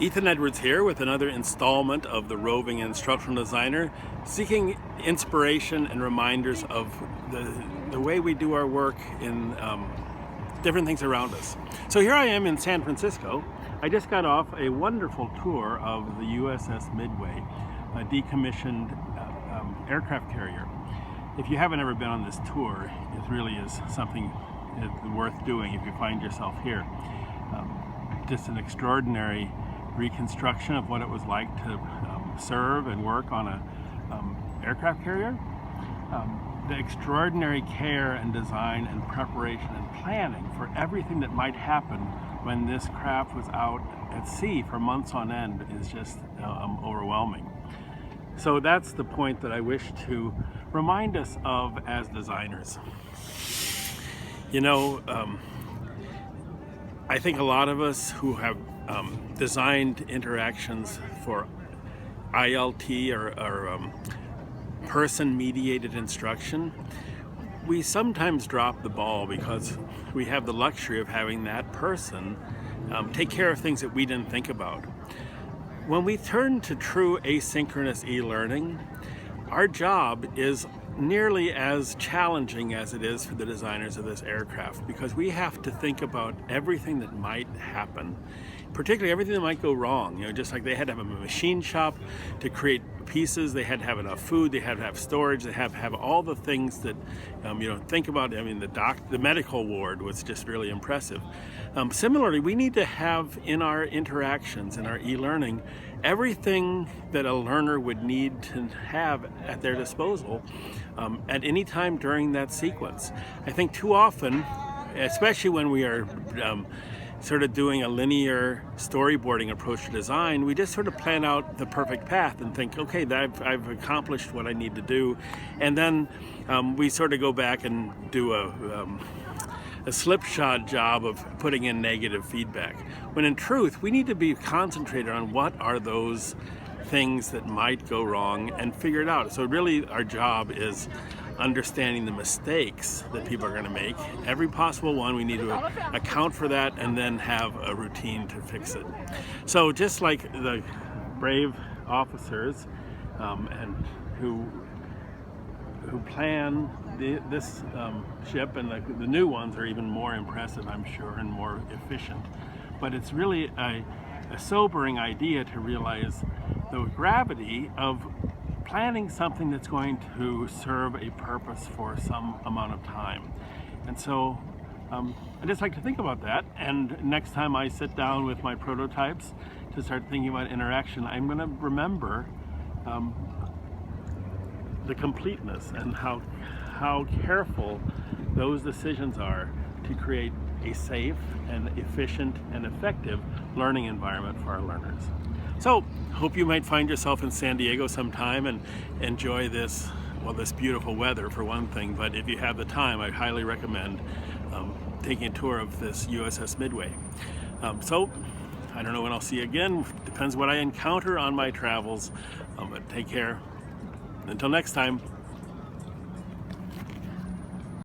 Ethan Edwards here with another installment of the Roving Instructional Designer, seeking inspiration and reminders of the way we do our work in different things around us. So here I am in San Francisco. I just got off a wonderful tour of the USS Midway, a decommissioned aircraft carrier. If you haven't ever been on this tour, it really is something worth doing if you find yourself here. Just an extraordinary reconstruction of what it was like to serve and work on a aircraft carrier. The extraordinary care and design and preparation and planning for everything that might happen when this craft was out at sea for months on end is just overwhelming. So that's the point that I wish to remind us of as designers. You know, I think a lot of us who have designed interactions for ILT or person-mediated instruction, we sometimes drop the ball because we have the luxury of having that person take care of things that we didn't think about. When we turn to true asynchronous e-learning, our job is nearly as challenging as it is for the designers of this aircraft, because we have to think about everything that might happen, particularly everything that might go wrong. You know, just like they had to have a machine shop to create pieces, they had to have enough food, they had to have storage, they have all the things that you know, think about. I mean, the medical ward was just really impressive. Similarly, we need to have in our interactions, in our e-learning, everything that a learner would need to have at their disposal at any time during that sequence. I think too often, especially when we are sort of doing a linear storyboarding approach to design, we just sort of plan out the perfect path and think, okay, I've accomplished what I need to do, and then we sort of go back and do a slipshod job of putting in negative feedback, when in truth we need to be concentrated on what are those things that might go wrong and figure it out. So really our job is understanding the mistakes that people are going to make. Every possible one, we need to account for that and then have a routine to fix it. So just like the brave officers and who plan this ship, and the new ones are even more impressive, I'm sure, and more efficient. But it's really a sobering idea to realize the gravity of planning something that's going to serve a purpose for some amount of time. And so I just like to think about that, and next time I sit down with my prototypes to start thinking about interaction, I'm going to remember the completeness and how careful those decisions are to create a safe and efficient and effective learning environment for our learners. So, hope you might find yourself in San Diego sometime and enjoy this beautiful weather for one thing, but if you have the time, I highly recommend taking a tour of this USS Midway. So, I don't know when I'll see you again. Depends what I encounter on my travels, but take care. Until next time.